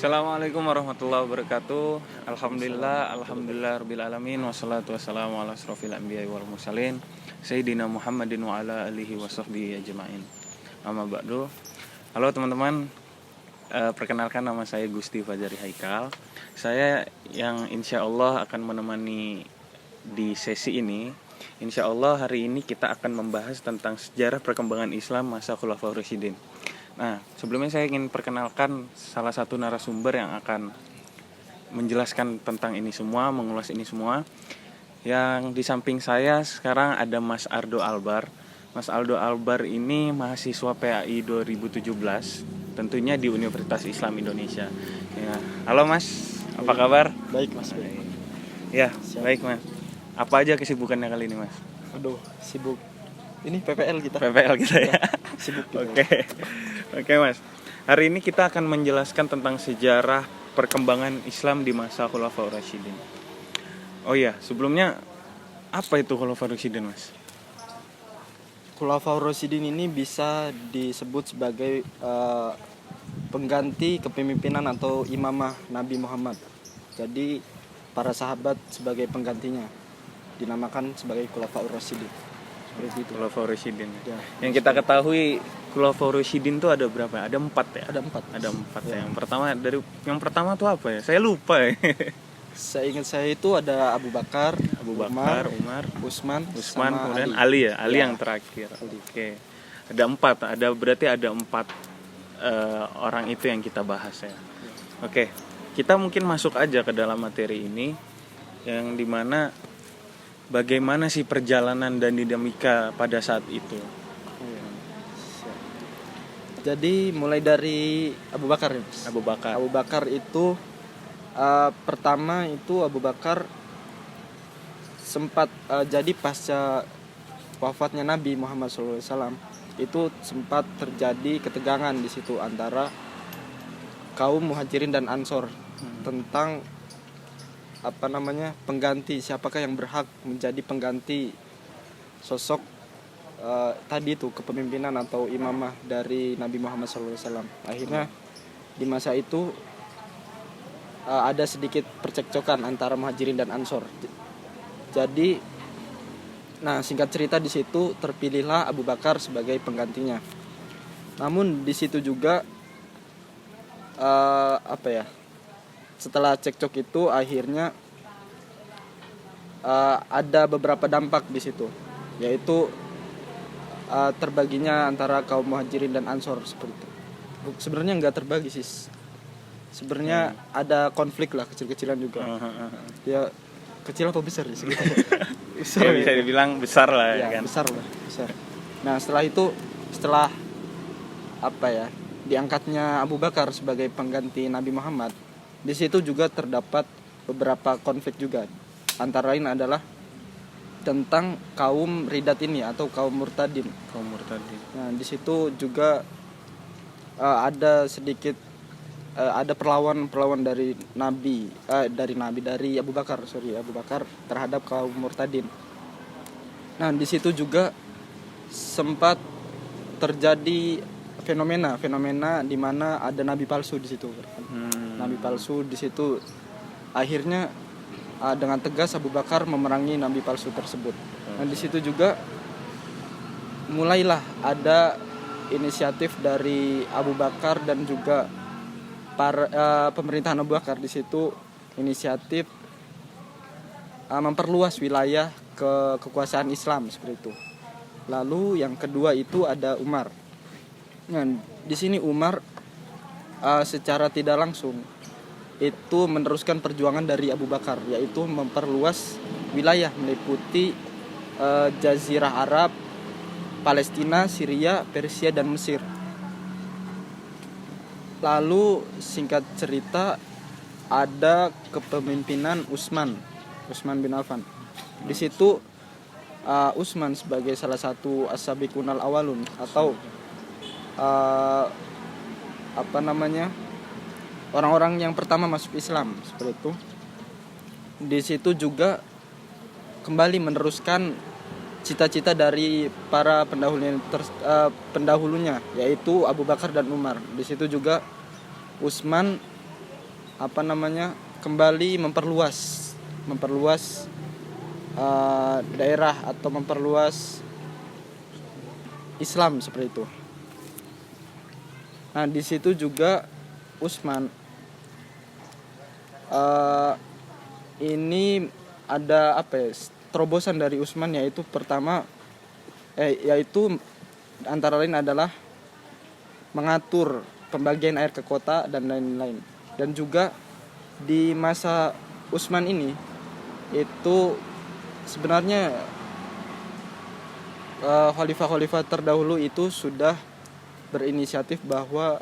Assalamualaikum warahmatullahi wabarakatuh. Alhamdulillah rabbil alamin wassalatu wassalamu ala asrofil anbiya'i wal mursalin Sayyidina Muhammadin wa ala alihi wa sahbihi ajma'in. Amma ba'du. Halo teman-teman, perkenalkan nama saya Gusti Fajari Haikal. Saya yang insya Allah akan menemani di sesi ini. Insya Allah hari ini kita akan membahas tentang sejarah perkembangan Islam masa Khulafaur Rasyidin. Nah, sebelumnya saya ingin perkenalkan salah satu narasumber yang akan menjelaskan tentang ini semua, mengulas ini semua. Yang di samping saya sekarang ada Mas Ardo Albar. Mas Ardo Albar ini mahasiswa PAI 2017, tentunya di Universitas Islam Indonesia. Ya. Halo Mas, apa kabar? Baik Mas. Baik. Ya, baik Mas. Apa aja kesibukannya kali ini Mas? Aduh, sibuk. Ini PPL kita ya. Sibuk kita. Oke Mas. Hari ini kita akan menjelaskan tentang sejarah perkembangan Islam di masa Khulafaur Rasyidin. Oh iya, sebelumnya apa itu Khulafaur Rasyidin Mas? Khulafaur Rasyidin ini bisa disebut sebagai pengganti kepemimpinan atau imamah Nabi Muhammad. Jadi para sahabat sebagai penggantinya dinamakan sebagai Khulafaur Rasyidin. Seperti itu. Khulafaur Rasyidin. Ya. Yang kita ketahui Khulafaur Rasyidin itu ada berapa? Ada 4 ya? Ada 4. Ada 4 ya. Yang pertama tuh apa ya? Saya lupa ya. Saya ingat saya itu ada Abu Bakar, Umar, Utsman, kemudian Ali ya. Ali yang terakhir. Oke. Ada 4. Berarti ada 4 orang itu yang kita bahas ya. Oke. Kita mungkin masuk aja ke dalam materi ini, yang dimana bagaimana sih perjalanan dan dinamika pada saat itu. Jadi mulai dari Abu Bakar ya. Abu Bakar itu pertama itu Abu Bakar sempat jadi pasca wafatnya Nabi Muhammad SAW itu sempat terjadi ketegangan di situ antara kaum Muhajirin dan Ansor tentang pengganti, siapakah yang berhak menjadi pengganti sosok tadi itu kepemimpinan atau imamah dari Nabi Muhammad SAW. Akhirnya di masa itu ada sedikit percekcokan antara Muhajirin dan Ansor. Jadi, singkat cerita di situ terpilihlah Abu Bakar sebagai penggantinya. Namun di situ juga setelah cekcok itu akhirnya ada beberapa dampak di situ, yaitu terbaginya antara kaum Muhajirin dan Ansor seperti itu. Sebenarnya nggak terbagi sih. Sebenarnya ada konflik lah, kecil-kecilan juga. Ya kecil apa besar sih? Besar, ya, bisa dibilang besar lah ya, kan. Besar. Nah setelah diangkatnya Abu Bakar sebagai pengganti Nabi Muhammad, di situ juga terdapat beberapa konflik juga. Antara lain adalah tentang kaum ridat ini atau kaum murtadin. Nah, di situ juga ada sedikit ada perlawanan dari Abu Bakar terhadap kaum murtadin. Nah, di situ juga sempat terjadi fenomena di mana ada nabi palsu di situ. Nabi palsu di situ akhirnya dengan tegas Abu Bakar memerangi nabi palsu tersebut. Nah, di situ juga mulailah ada inisiatif dari Abu Bakar dan juga pemerintahan Abu Bakar di situ inisiatif memperluas wilayah kekuasaan Islam seperti itu. Lalu yang kedua itu ada Umar. Nah, di sini Umar secara tidak langsung itu meneruskan perjuangan dari Abu Bakar, yaitu memperluas wilayah meliputi Jazirah Arab, Palestina, Syria, Persia, dan Mesir. Lalu singkat cerita ada kepemimpinan Utsman bin Affan. Di situ Utsman sebagai salah satu as-sabiqunal awalun atau orang-orang yang pertama masuk Islam seperti itu. Di situ juga kembali meneruskan cita-cita dari para pendahulunya, yaitu Abu Bakar dan Umar. Di situ juga Utsman kembali memperluas daerah atau memperluas Islam seperti itu. Nah, di situ juga Utsman ini ada terobosan dari Utsman, yaitu antara lain adalah mengatur pembagian air ke kota dan lain-lain. Dan juga di masa Utsman ini itu sebenarnya khalifah-khalifah terdahulu itu sudah berinisiatif bahwa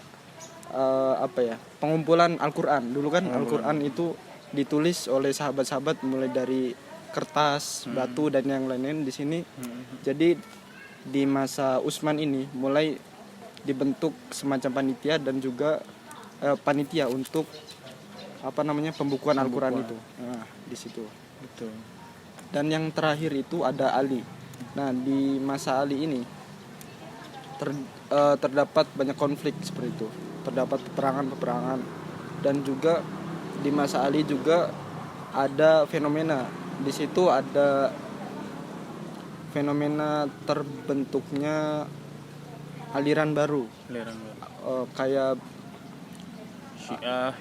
pengumpulan Al-Qur'an. Dulu kan Al-Qur'an itu ditulis oleh sahabat-sahabat mulai dari kertas, batu dan yang lain-lain di sini. Jadi di masa Utsman ini mulai dibentuk semacam panitia dan juga panitia untuk pembukuan Al-Qur'an itu. Nah, di situ. Betul. Dan yang terakhir itu ada Ali. Nah, di masa Ali ini terdapat banyak konflik seperti itu. Terdapat peperangan dan juga di masa Ali juga ada fenomena. Di situ ada fenomena terbentuknya aliran baru. Kayak Syiah.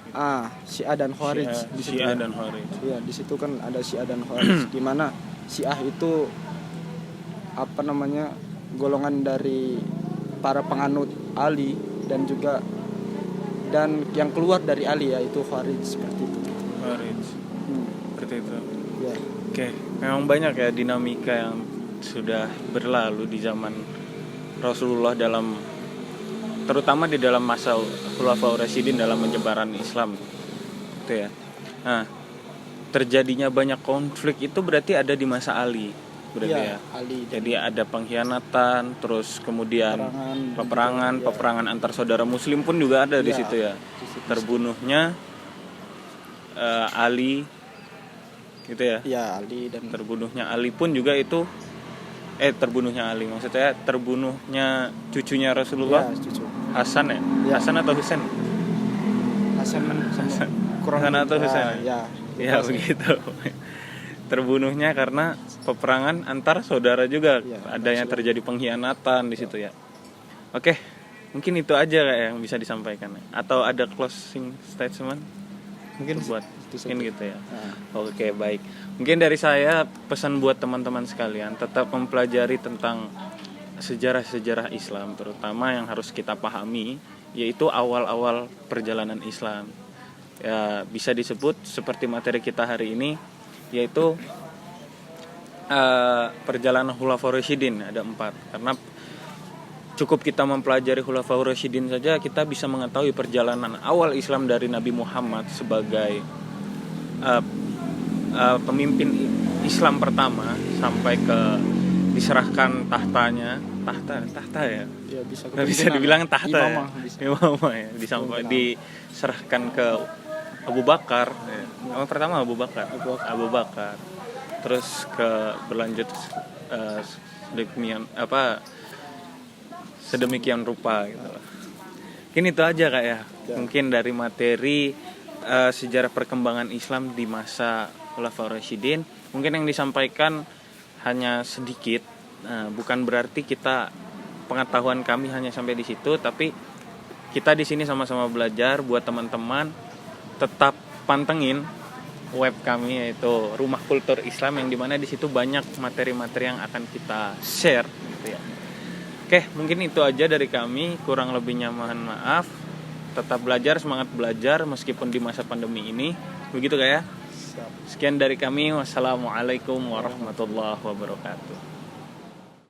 Syiah dan Khawarij di situ. Syiah dan Khawarij. Iya, di situ kan ada Syiah dan Khawarij. Di mana Syiah itu golongan dari para penganut Ali dan yang keluar dari Ali, yaitu Khawarij seperti itu. Khawarij. Seperti itu. Ya. Oke, memang banyak ya dinamika yang sudah berlalu di zaman Rasulullah terutama di dalam masa Khulafaur Rasyidin dalam penyebaran Islam. Gitu ya. Nah, terjadinya banyak konflik itu berarti ada di masa Ali. Berarti ya. Ali. Jadi ada pengkhianatan, terus kemudian peperangan antar saudara muslim pun juga ada di situ ya. Terbunuhnya Ali gitu ya. Iya, Ali dan terbunuhnya Ali pun juga itu terbunuhnya Ali, maksudnya terbunuhnya cucunya Rasulullah. Ya, cucu. Hasan ya? Hasan atau Husain? Hasan kurang atau Husain? Ya begitu. Terbunuhnya karena peperangan antar saudara juga. Ada yang terjadi pengkhianatan di situ ya. Oke, mungkin itu aja yang bisa disampaikan. Atau ada closing statement? Mungkin gitu ya. Oke, baik. Mungkin dari saya pesan buat teman-teman sekalian, tetap mempelajari tentang sejarah-sejarah Islam, terutama yang harus kita pahami yaitu awal-awal perjalanan Islam. Ya, bisa disebut seperti materi kita hari ini, yaitu perjalanan Khulafaur Rasyidin ada 4. Karena cukup kita mempelajari Khulafaur Rasyidin saja kita bisa mengetahui perjalanan awal Islam dari Nabi Muhammad sebagai pemimpin Islam pertama sampai ke diserahkan tahta ya. Ya bisa dibilang tahta imamah ya. Diserahkan ke Abu Bakar. Yang pertama Abu Bakar. Terus berlanjut sedemikian rupa gitu. Mungkin itu aja Kak ya. Mungkin dari materi sejarah perkembangan Islam di masa Khulafaur Rasyidin, mungkin yang disampaikan hanya sedikit. Bukan berarti pengetahuan kami hanya sampai di situ, tapi kita di sini sama-sama belajar. Buat teman-teman tetap pantengin web kami, yaitu Rumah Kultur Islam, yang dimana di situ banyak materi-materi yang akan kita share gitu ya. Oke, mungkin itu aja dari kami. Kurang lebihnya mohon maaf. Tetap belajar, semangat belajar meskipun di masa pandemi ini. Begitu Kak ya. Sekian dari kami. Wassalamualaikum warahmatullahi wabarakatuh.